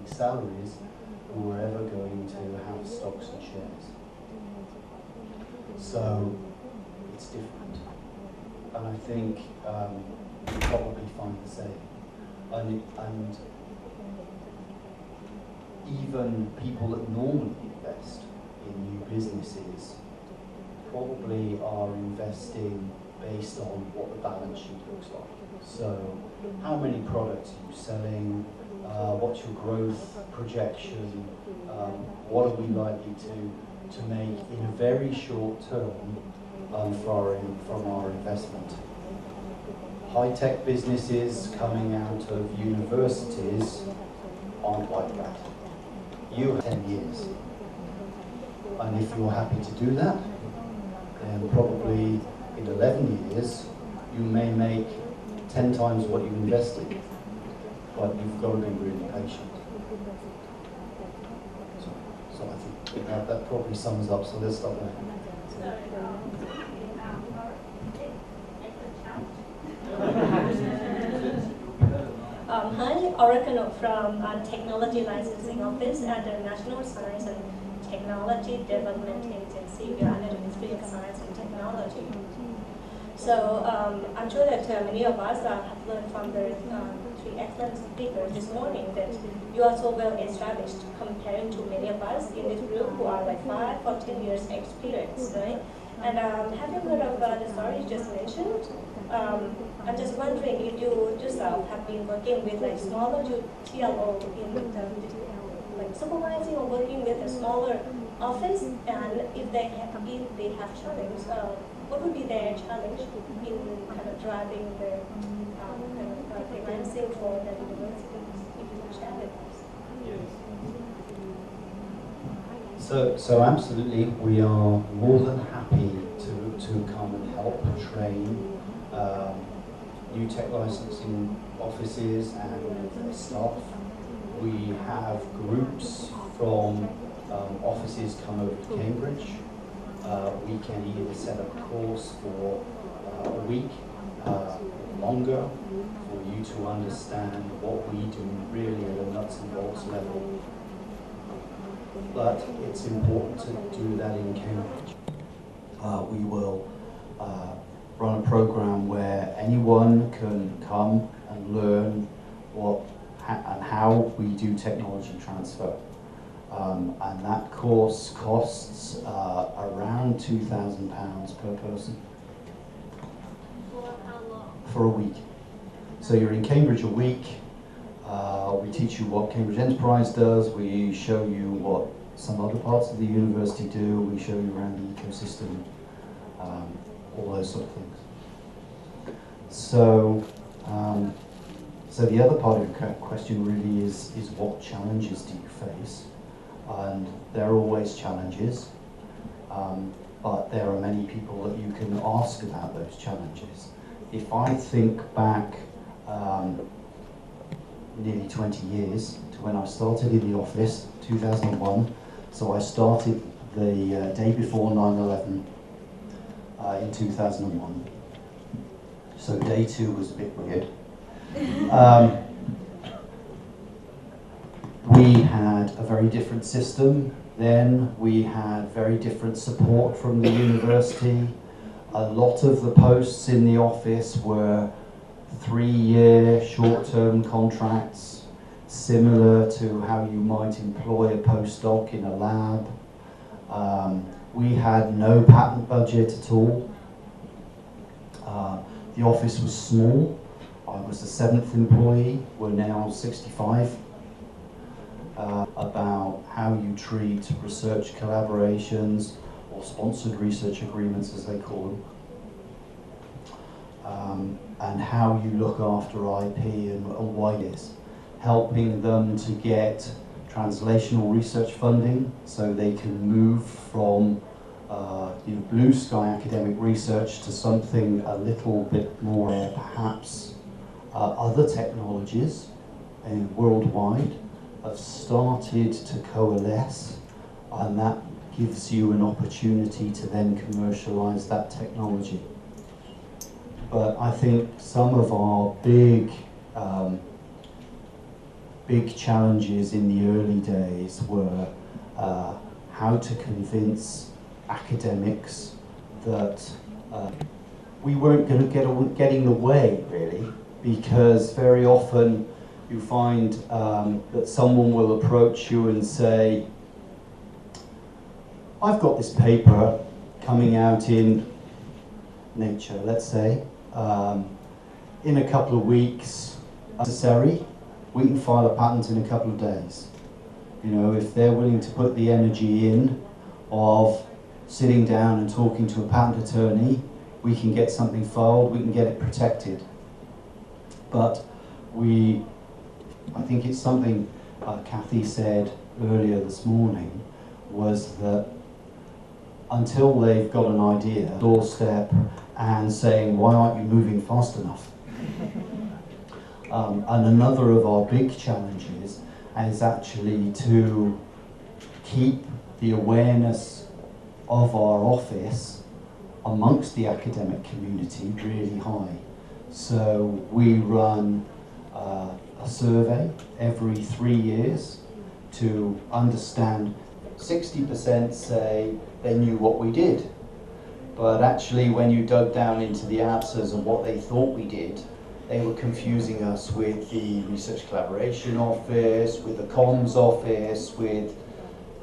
Salaries who are ever going to have stocks and shares. So it's different. And I think you probably find the same. And even people that normally invest in new businesses probably are investing based on what the balance sheet looks like. So how many products are you selling? What's your growth projection? What are we likely to make in a very short term from our investment? High-tech businesses coming out of universities aren't like that. You have 10 years. And if you're happy to do that, then probably in 11 years, you may make 10 times what you invested. But you've got to be really patient. So I think that probably sums up, so let's stop there. Hi, Oracle from Technology Licensing Office at the National Science and Technology Development Agency. We are under the Ministry of Science and Technology. So I'm sure that many of us have learned from the three excellent speakers this morning that you are so well established compared to many of us in this group who are like 5 or 10 years experience, right? And having heard of the stories just mentioned, I'm just wondering if you yourself have been working with like smaller TLO in like supervising or working with a smaller office, and if they have challenges, what would be their challenge in kind of driving the financing for the universities, if you could share with us? So absolutely, we are more than happy to come and help train new tech licensing offices and their staff. We have groups from offices come over to Cambridge. We can either set up a course for a week, longer, for you to understand what we do really at a nuts and bolts level. But it's important to do that in Cambridge. We will run a program where anyone can come and learn and how we do technology transfer. And that course costs around £2,000 per person. For how long? For a week. So you're in Cambridge a week. We teach you what Cambridge Enterprise does. We show you what some other parts of the university do. We show you around the ecosystem, all those sort of things. So, so the other part of your question really is what challenges do you face? And there are always challenges, but there are many people that you can ask about those challenges. If I think back nearly 20 years to when I started in the office, 2001, so I started the day before 9/11 in 2001. So day 2 was a bit weird. We had a very different system then. We had very different support from the university. A lot of the posts in the office were 3-year short-term contracts, similar to how you might employ a postdoc in a lab. We had no patent budget at all. The office was small. I was the 7th employee. We're now 65. About how you treat research collaborations or sponsored research agreements, as they call them, and how you look after IP and why it is. Helping them to get translational research funding so they can move from blue sky academic research to something a little bit more perhaps other technologies worldwide have started to coalesce, and that gives you an opportunity to then commercialize that technology. but I think some of our big challenges in the early days were how to convince academics that we weren't going to get in the way, really, because very often you find that someone will approach you and say, I've got this paper coming out in Nature, let's say, in a couple of weeks, necessary, we can file a patent in a couple of days. You know, if they're willing to put the energy in of sitting down and talking to a patent attorney, we can get something filed, we can get it protected. But I think it's something Kathy said earlier this morning, was that until they've got an idea, doorstep, and saying, why aren't you moving fast enough? And another of our big challenges is actually to keep the awareness of our office amongst the academic community really high. So we run a survey every 3 years to understand. 60% say they knew what we did, but actually when you dug down into the answers of what they thought we did, they were confusing us with the Research Collaboration Office, with the Comms Office, with,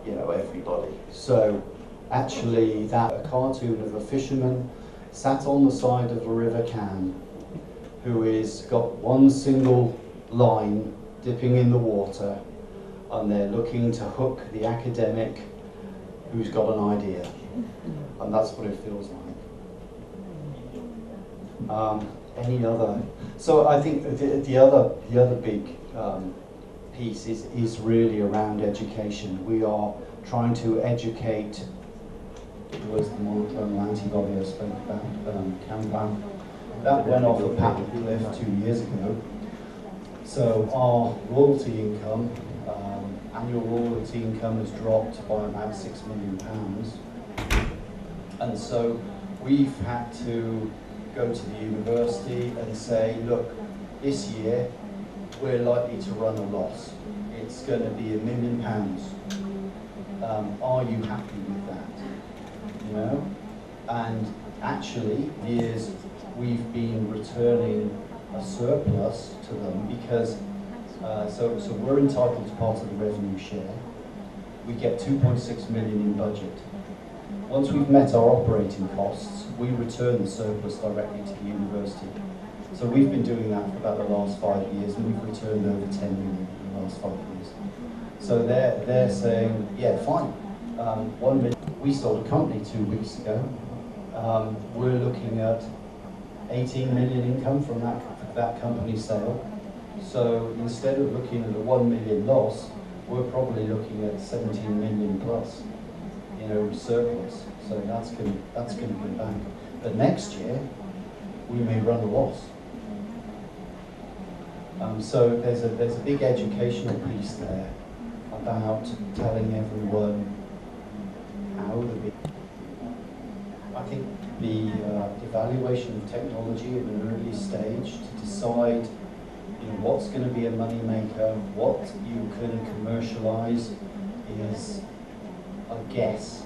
you know, everybody. So actually a cartoon of a fisherman sat on the side of a river Cam, who is got one single line dipping in the water, and they're looking to hook the academic who's got an idea. And that's what it feels like. Any other? So I think the other big piece is really around education. We are trying to educate. It was the monoclonal antibody I spoke about, Campan. That went off a patent cliff 2 years ago. So our royalty income, annual royalty income has dropped by about £6 million. And so we've had to go to the university and say, look, this year we're likely to run a loss. It's going to be £1 million. Are you happy with that? You know? And actually, years we've been returning a surplus to them because so we're entitled to part of the revenue share. We get 2.6 million in budget. Once we've met our operating costs, we return the surplus directly to the university. So we've been doing that for about the last 5 years, and we've returned over 10 million in the last 5 years. So they're saying, yeah, fine. 1 million. We sold a company 2 weeks ago. We're looking at 18 million income from that company sale. So instead of looking at a 1 million loss, we're probably looking at 17 million plus, you know, surplus. So that's going to go back. But next year, we may run a loss. So there's a big educational piece there about telling everyone how the. I think the evaluation of technology at an early stage to decide, you know, what's going to be a money maker, what you can commercialize, is a guess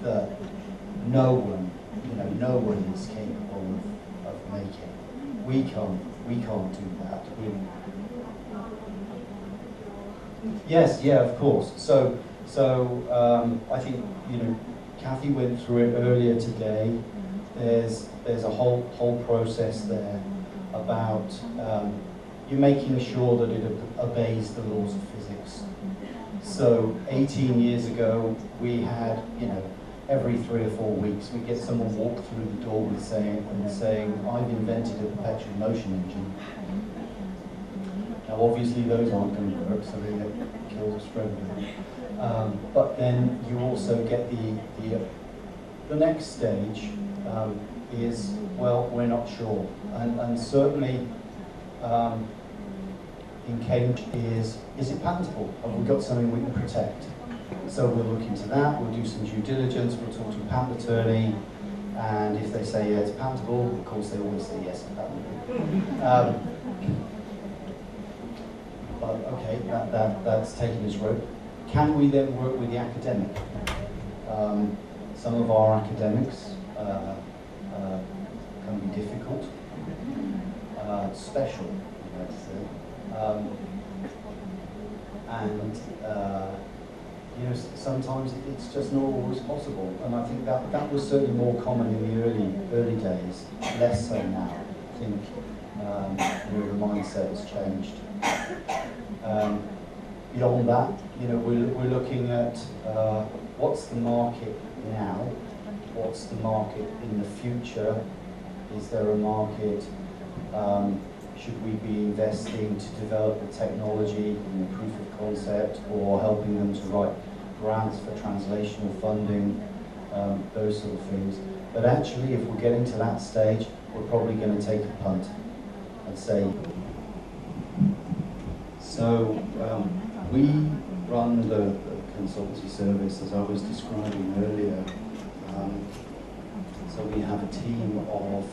that no one is capable of making. We can't do that. Yes, yeah, of course. So I think, you know, Kathy went through it earlier today. There's a whole process there about you making sure that it obeys the laws of physics. So 18 years ago, we had, you know, every 3 or 4 weeks, we get someone walk through the door with saying, I've invented a perpetual motion engine. Now, obviously, those aren't going to work, so they get killed or spread with them. But then you also get the next stage is, well, we're not sure. And certainly in Cambridge is it patentable? Have we got something we can protect? So we'll look into that, we'll do some due diligence, we'll talk to a patent attorney, And if they say, yeah, it's patentable, of course they always say yes, it's patentable. But okay, that's taken its road. Can we then work with the academic? Some of our academics can be difficult, special, let's say. And you know, sometimes it's just not always possible. And I think that was certainly more common in the early days, less so now. I think you know, the mindset has changed. Beyond that, you know, we're looking at what's the market now, what's the market in the future, is there a market, should we be investing to develop the technology, you know, proof of concept, or helping them to write grants for translational funding, those sort of things. But actually, if we're getting to that stage, we're probably going to take a punt and say, so we run the consultancy service as I was describing earlier. So we have a team of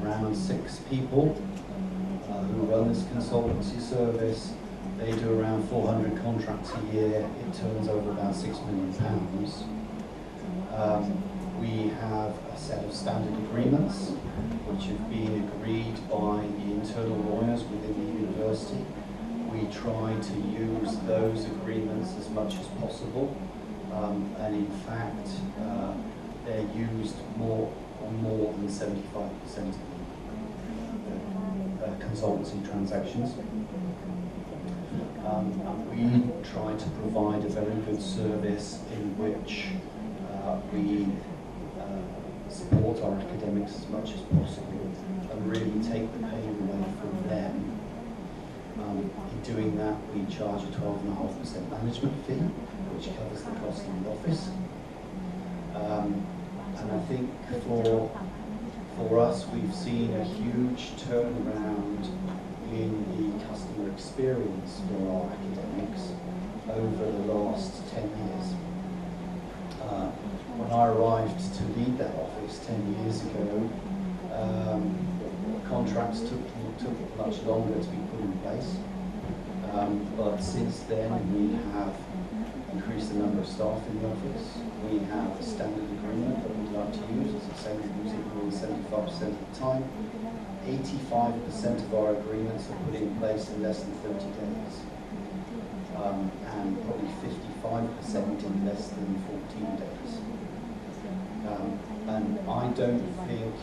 around 6 people who run this consultancy service. They do around 400 contracts a year. It turns over about £6 million. We have a set of standard agreements which have been agreed by the internal lawyers within the university. We try to use those agreements as much as possible, and in fact they're used more than 75% of the consultancy transactions. We try to provide a very good service in which we support our academics as much as possible and really take the pain away from them. In doing that, we charge a 12.5% management fee, which covers the cost of the office. And I think for us, we've seen a huge turnaround in the customer experience for our academics over the last 10 years. When I arrived to lead that office 10 years ago, contracts took much longer to be put in place. But since then, we have increased the number of staff in the office. We have a standard agreement that we'd like to use. As I say, we use it more than 75% of the time. 85% of our agreements are put in place in less than 30 days. And probably 55% in less than 14 days. And I don't think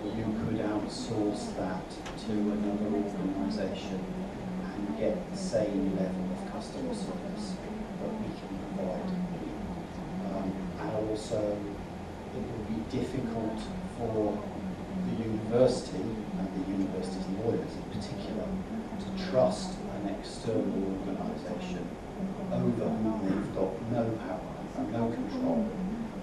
you could outsource that to another organisation and get the same level of customer service that we can provide. And also, it would be difficult for the university, and the university's lawyers in particular, to trust an external organisation over whom they've got no power and no control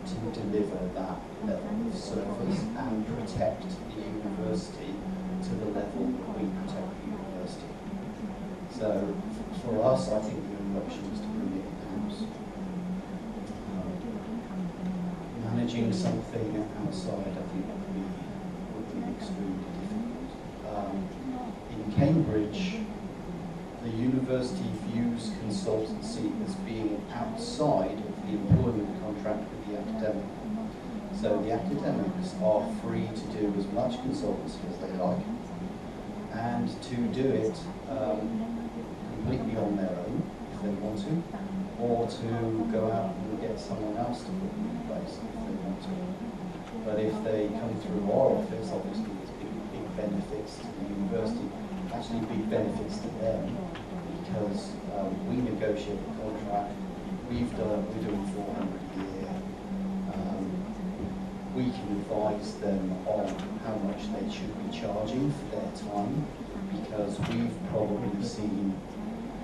to deliver that level of service and protect the university to the level that we protect the university. So for us, I think the only option is to bring it in-house. Managing something outside, I think, would be extremely difficult. In Cambridge, the university views consultancy as being outside of the employment contract with the academic. So the academics are free to do as much consultancy as they like, and to do it completely on their own if they want to, or to go out and get someone else to put them in place if they want to. But if they come through our office, obviously there's big benefits to the university, actually big benefits to them, because we negotiate the contract. We're doing 400 a year. We can advise them on how much they should be charging for their time, because we've probably seen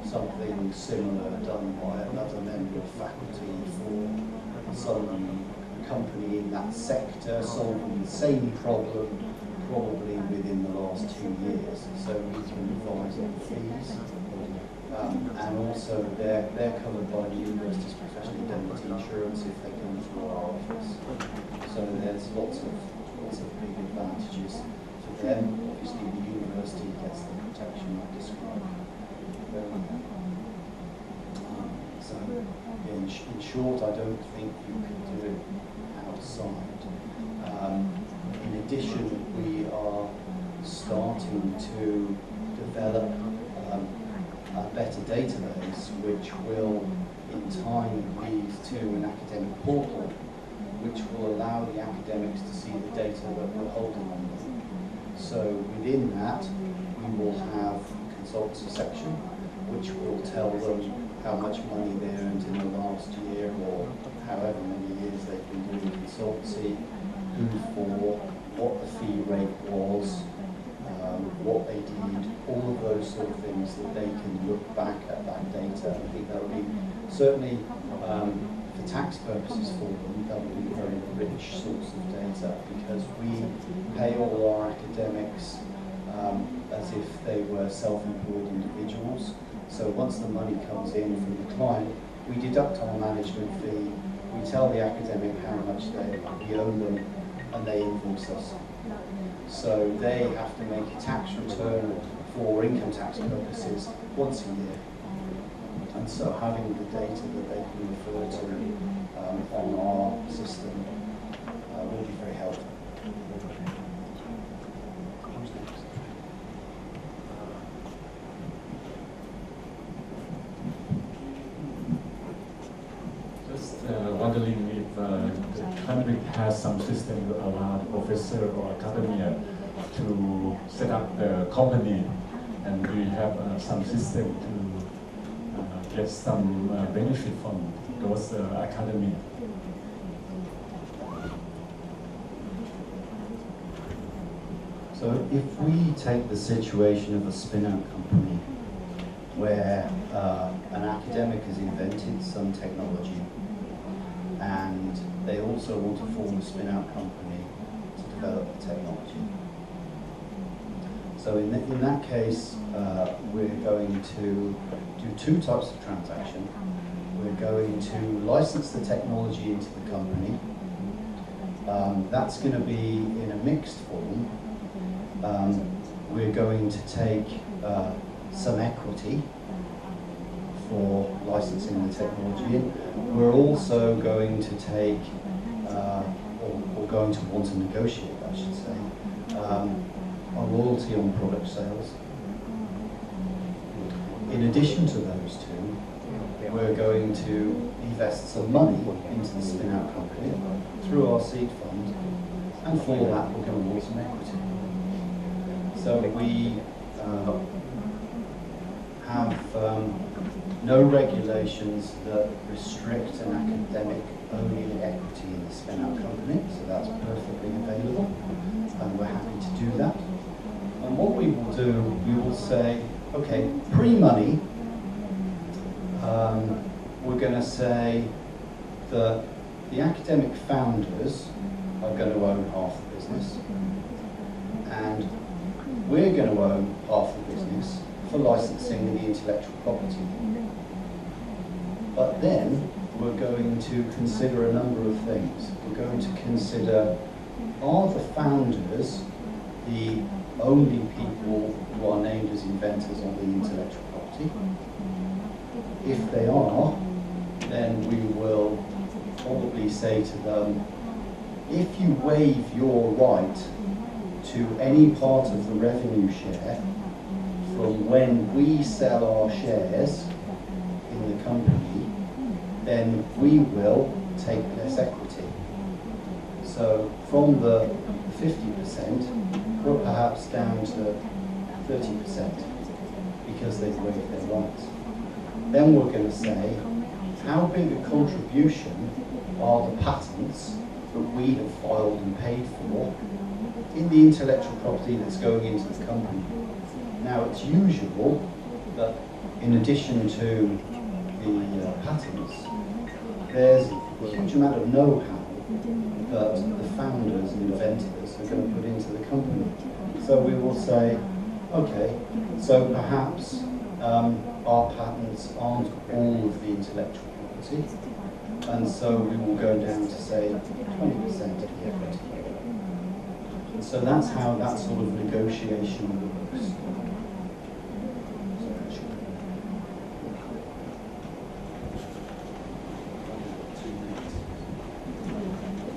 something similar done by another member of faculty for some company in that sector, solving the same problem probably within the last 2 years. So we can advise on fees. And also they're covered by the university's professional indemnity insurance if they come through our office. So there's lots of big advantages for them. Obviously, the university gets the protection I described earlier. So in short, I don't think you can do it outside. In addition, we are starting to develop a better database, which will in time lead to an academic portal, which will allow the academics to see the data that we're holding on them. So within that, we will have a consultancy section, which will tell them how much money they earned in the last year, or however many years they've been doing consultancy, who for, what the fee rate was, what they did, all of those sort of things that they can look back at that data. I think that will be certainly for tax purposes for them, that will be a very rich source of data, because we pay all our academics as if they were self-employed individuals. So once the money comes in from the client, we deduct our management fee, we tell the academic how much we owe them, and they invoice us. So they have to make a tax return for income tax purposes once a year. And so having the data that they can refer to on our system will be very helpful. Wondering if the country has some system to allow professor or academia to set up the company, and do you have some system to get some benefit from those academy? So if we take the situation of a spin-out company where an academic has invented some technology, and they also want to form a spin-out company to develop the technology. So in that case, we're going to do two types of transaction. We're going to license the technology into the company. That's going to be in a mixed form. We're going to take some equity for licensing the technology in. We're also going to take, or going to want to negotiate, I should say, a royalty on product sales. In addition to those two, we're going to invest some money into the spin-out company through our seed fund, and for that we're going to want some equity. So we have no regulations that restrict an academic owning equity in the spin-out company, so that's perfectly available, and we're happy to do that. And what we will do, we will say, okay, pre-money, we're going to say that the academic founders are going to own half the business, and we're going to own half the business for licensing the intellectual property. But then we're going to consider a number of things. We're going to consider, are the founders the only people who are named as inventors on the intellectual property? If they are, then we will probably say to them, if you waive your right to any part of the revenue share from when we sell our shares in the company, then we will take less equity. So from the 50%, we're perhaps down to 30% because they've waived their rights. Then we're going to say, how big a contribution are the patents that we have filed and paid for in the intellectual property that's going into the company? Now, it's usual that in addition to the patents, there's a huge amount of know-how that the founders and inventors are going to put into the company. So we will say, okay, so perhaps our patents aren't all of the intellectual property, And so we will go down to say 20% of the equity. And so that's how that sort of negotiation works.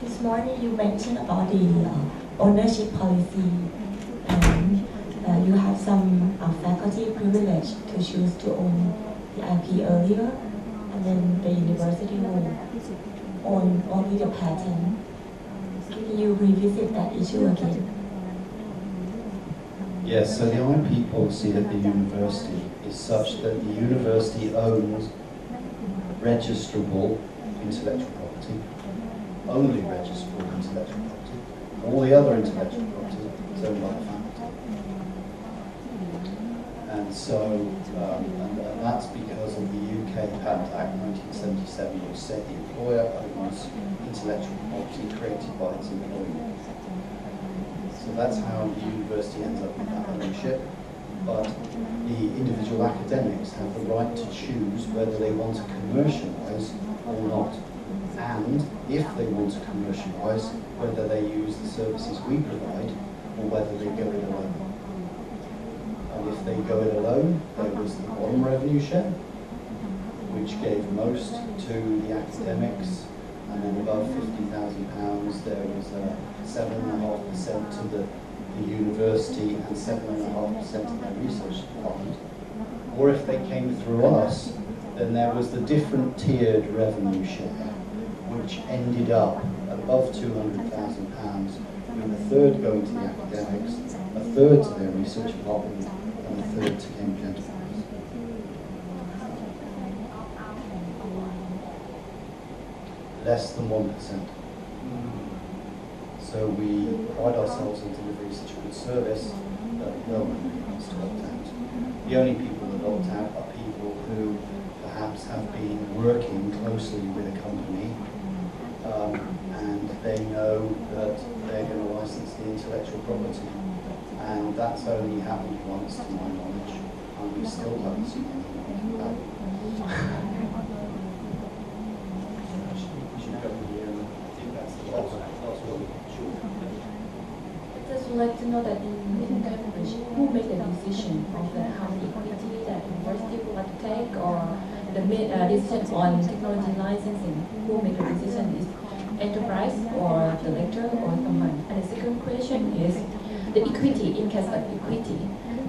This morning you mentioned about the ownership policy, and you have some faculty privilege to choose to own the IP earlier, and then the university will own only the patent. Can you revisit that issue again? Yes, so the IP policy at the university is such that the university owns registrable intellectual property, only registrable intellectual property. All the other intellectual property is owned by the faculty. And so, and that's because of the UK Patent Act 1977, which said the employer owns intellectual property created by its employee. So that's how the university ends up with that ownership. But the individual academics have the right to choose whether they want to commercialise or not. And if they want to commercialise, whether they use the services we provide or whether they go it alone. And if they go it alone, there was the bottom revenue share, which gave most to the academics, and then above £50,000 there was 7.5% to the university and 7.5% to their research department. Or if they came through us, then there was the different tiered revenue share, which ended up above £200,000, with a third going to the academics, a third to their research department, and a third to Cambridge Enterprise. Less than 1%. So we pride ourselves on delivering such a good service that no one wants to opt out. The only people that opt out are people who perhaps have been working closely with a company and they know that they're going to license the intellectual property. And that's only happened once to my knowledge, and we still haven't seen anything like that. I just would like to know that in Cambridge, who made the decision of how the equity that the university would like to take, or the decision on technology licensing? Who made the decision? Is enterprise or the lecturer or someone? And the second question is the equity. In case of equity,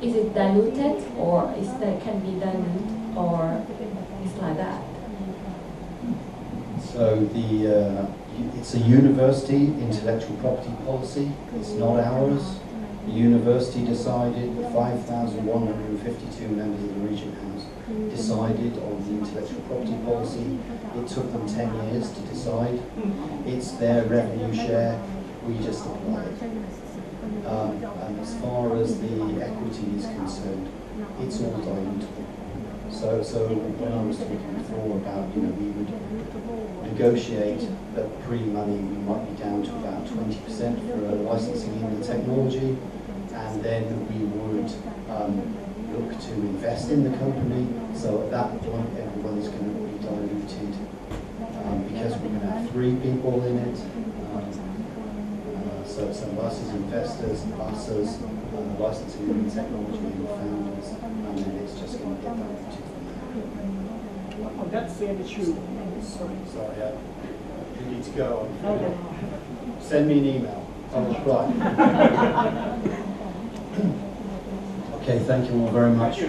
is it diluted or is that can be diluted or it's like that? So it's a university intellectual property policy. It's not ours. The university decided, 5,152 members of the Regent House decided on the intellectual property policy. It took them 10 years to decide. It's their revenue share. We just apply it. And as far as the equity is concerned, it's all dilutable. So when I was talking before about, we would negotiate that pre-money, we might be down to about 20% for licensing in the technology, and then we would look to invest in the company. So at that point, everyone's going to be diluted because we're going to have 3 people in it. So us as investors, us as licensing in the technology and the founders, and then it's just going to get diluted from there. Oh, that's very true. Sorry, you need to go. Send me an email. I'll reply. Okay, thank you all very much.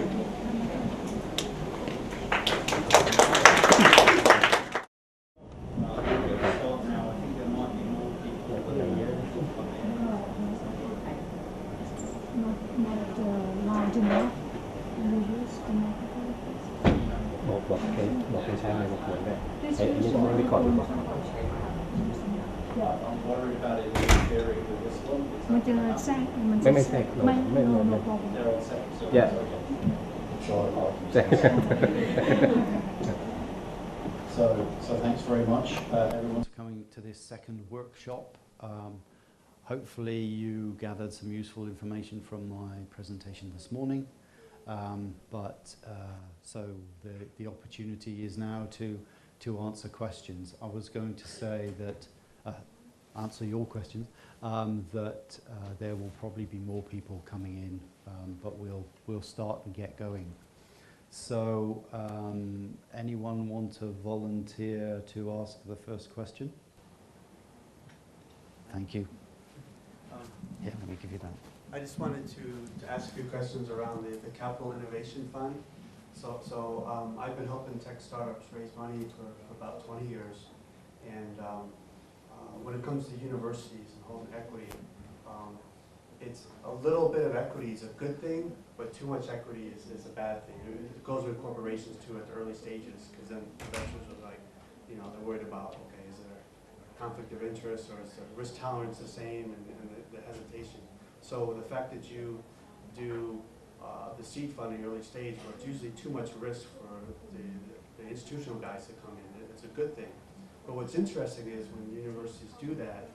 I'm worried about it interfering with this one. They're all set. So Yeah. So thanks very much, everyone, for coming to this second workshop. Hopefully you gathered some useful information from my presentation this morning. So the opportunity is now to to answer questions. I was going to say that, answer your questions, that there will probably be more people coming in, but we'll start and get going. So, anyone want to volunteer to ask the first question? Thank you. Yeah, let me give you that. I just wanted to ask a few questions around the Capital Innovation Fund. So I've been helping tech startups raise money for about 20 years. And when it comes to universities and holding equity, it's a little bit of equity is a good thing, but too much equity is a bad thing. It goes with corporations too at the early stages, because then investors are like, you know, they're worried about, okay, is there a conflict of interest, or is the risk tolerance the same, and the hesitation. So the fact that you do the seed fund in the early stage, where it's usually too much risk for the institutional guys to come in, it's a good thing. But what's interesting is when universities do that,